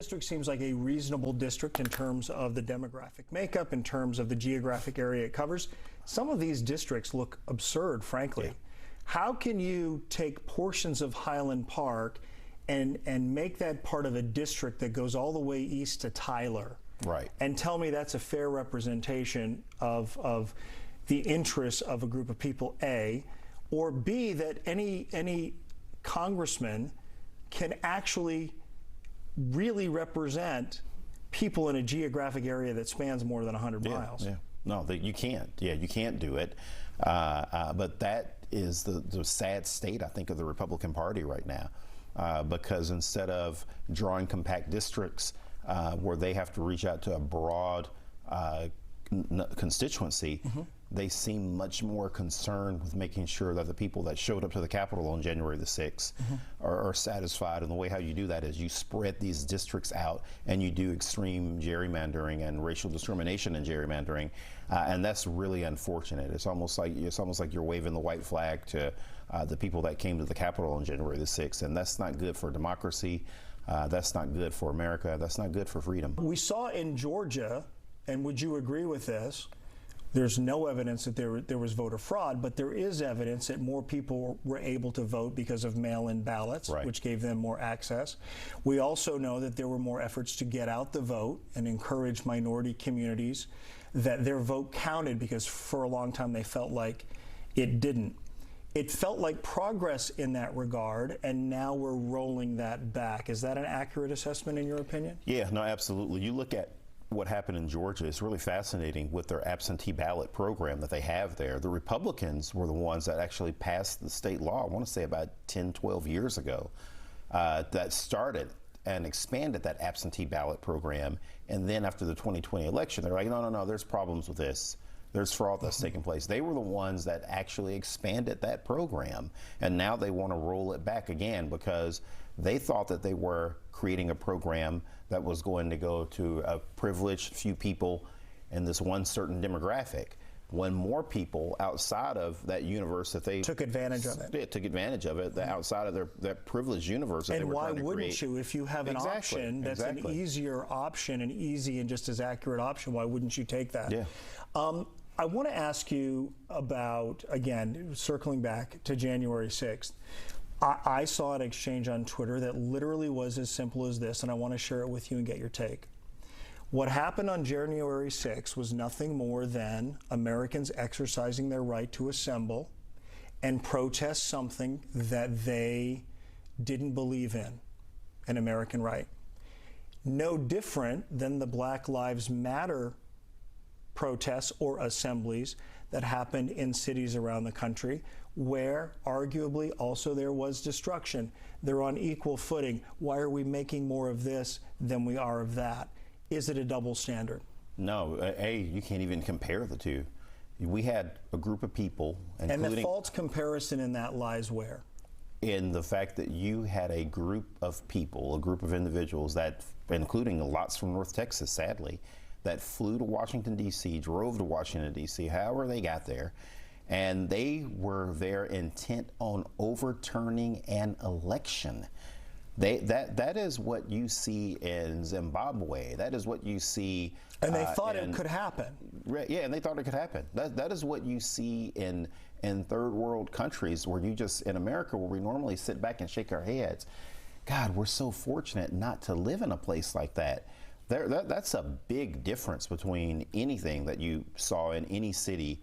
District seems like a reasonable district in terms of the demographic makeup, in terms of the geographic area it covers. Some of these districts look absurd, frankly. Yeah. How can you take portions of Highland Park and make that part of a district that goes all the way east to Tyler? Right. And tell me that's a fair representation of the interests of a group of people, A, or B, that any congressman can actually really represent people in a geographic area that spans more than 100 miles. Yeah. No, you can't. Yeah, you can't do it. But that is the sad state, I think, of the Republican Party right now. Because instead of drawing compact districts where they have to reach out to a broad constituency, they seem much more concerned with making sure that the people that showed up to the Capitol on January the 6th are satisfied. And the way how you do that is you spread these districts out and you do extreme gerrymandering and racial discrimination in gerrymandering. And that's really unfortunate. It's almost like you're waving the white flag to the people that came to the Capitol on January the 6th. And that's not good for democracy. That's not good for America. That's not good for freedom. We saw in Georgia, and would you agree with this? There's no evidence that there was voter fraud, but there is evidence that more people were able to vote because of mail-in ballots, right, which gave them more access. We also know that there were more efforts to get out the vote and encourage minority communities that their vote counted, because for a long time they felt like it didn't. It felt like progress in that regard, and now we're rolling that back. Is that an accurate assessment in your opinion? Yeah, no, absolutely. You look at what happened in Georgia. It's really fascinating with their absentee ballot program that they have there. The Republicans were the ones that actually passed the state law, I want to say about 10, 12 years ago, that started and expanded that absentee ballot program. And then after the 2020 election, they're like, no, there's problems with this. There's fraud that's taking place. They were the ones that actually expanded that program. And now they want to roll it back again because they thought that they were creating a program that was going to go to a privileged few people in this one certain demographic, when more people outside of that universe that they took advantage of it. Yeah, took advantage of it, outside of that privileged universe that they were trying to create. And why wouldn't you, if you have an option that's an easier option, an easy and just as accurate option, why wouldn't you take that? Yeah. I want to ask you about, again, circling back to January 6th. I saw an exchange on Twitter that literally was as simple as this, and I want to share it with you and get your take. What happened on January 6th was nothing more than Americans exercising their right to assemble and protest something that they didn't believe in, an American right. No different than the Black Lives Matter protests or assemblies that happened in cities around the country, where arguably also there was destruction. They're on equal footing. Why are we making more of this than we are of that? Is it a double standard? No, you can't even compare the two. We had a group of people, and the false comparison in that lies where? In the fact that you had a group of people, a group of individuals that, including lots from North Texas, sadly, that flew to Washington, D.C., drove to Washington, D.C., however they got there, and they were there intent on overturning an election. That is what you see in Zimbabwe. That is what you see. And they thought it could happen. Yeah, and they thought it could happen. That is what you see in third world countries, where you just, in America, where we normally sit back and shake our heads. God, we're so fortunate not to live in a place like that. That's a big difference between anything that you saw in any city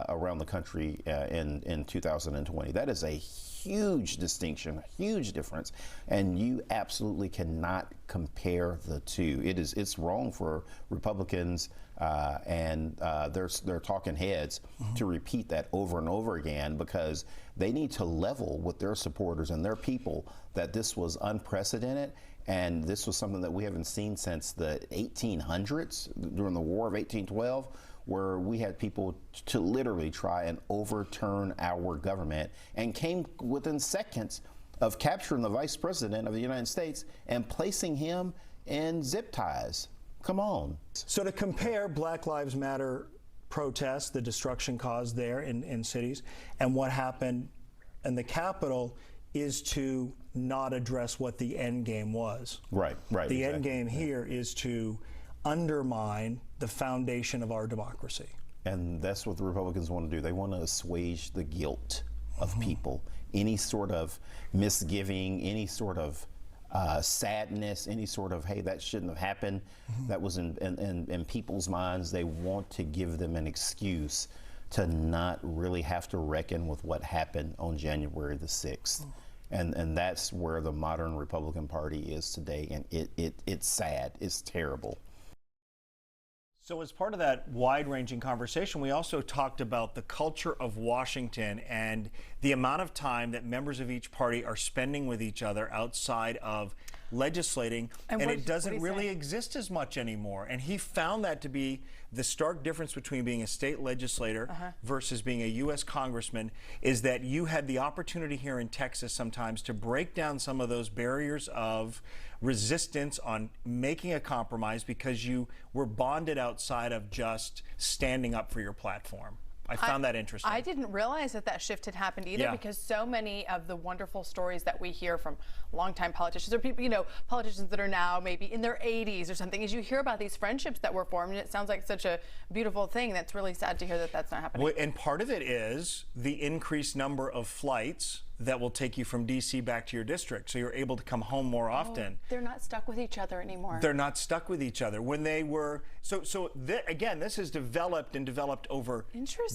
around the country in 2020. That is a huge distinction, a huge difference, and you absolutely cannot compare the two. It's wrong for Republicans and their talking heads to repeat that over and over again, because they need to level with their supporters and their people that this was unprecedented. And this was something that we haven't seen since the 1800s, during the War of 1812, where we had people to literally try and overturn our government, and came within seconds of capturing the Vice President of the United States and placing him in zip ties. Come on. So to compare Black Lives Matter protests, the destruction caused there in cities, and what happened in the Capitol, is to not address what the end game was. Right. The end exactly. game here is to undermine the foundation of our democracy. And that's what the Republicans want to do. They want to assuage the guilt of people. Any sort of misgiving, any sort of sadness, any sort of, hey, that shouldn't have happened, that was in people's minds. They want to give them an excuse to not really have to reckon with what happened on January the 6th. And that's where the modern Republican Party is today. And it's sad. It's terrible. So as part of that wide-ranging conversation, we also talked about the culture of Washington and the amount of time that members of each party are spending with each other outside of legislating, and it doesn't really exist as much anymore. And he found that to be the stark difference between being a state legislator versus being a U.S. congressman, is that you had the opportunity here in Texas sometimes to break down some of those barriers of resistance on making a compromise because you were bonded outside of just standing up for your platform. I found that interesting. I didn't realize that shift had happened either, because so many of the wonderful stories that we hear from longtime politicians or people, politicians that are now maybe in their 80s or something, is you hear about these friendships that were formed, and it sounds like such a beautiful thing. That's really sad to hear that that's not happening. Well, and part of it is the increased number of flights that will take you from D.C. back to your district, so you're able to come home more often. They're not stuck with each other anymore. They're not stuck with each other. When they were, again, this has developed over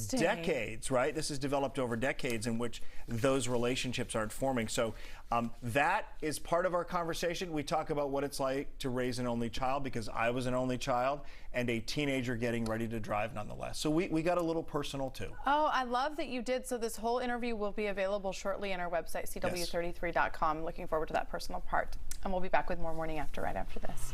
decades, right? This has developed over decades in which those relationships aren't forming. So that is part of our conversation. We talk about what it's like to raise an only child, because I was an only child and a teenager getting ready to drive nonetheless. So we got a little personal too. Oh, I love that you did. So this whole interview will be available shortly on our website, cw33.com. Looking forward to that personal part. And we'll be back with more Morning After right after this.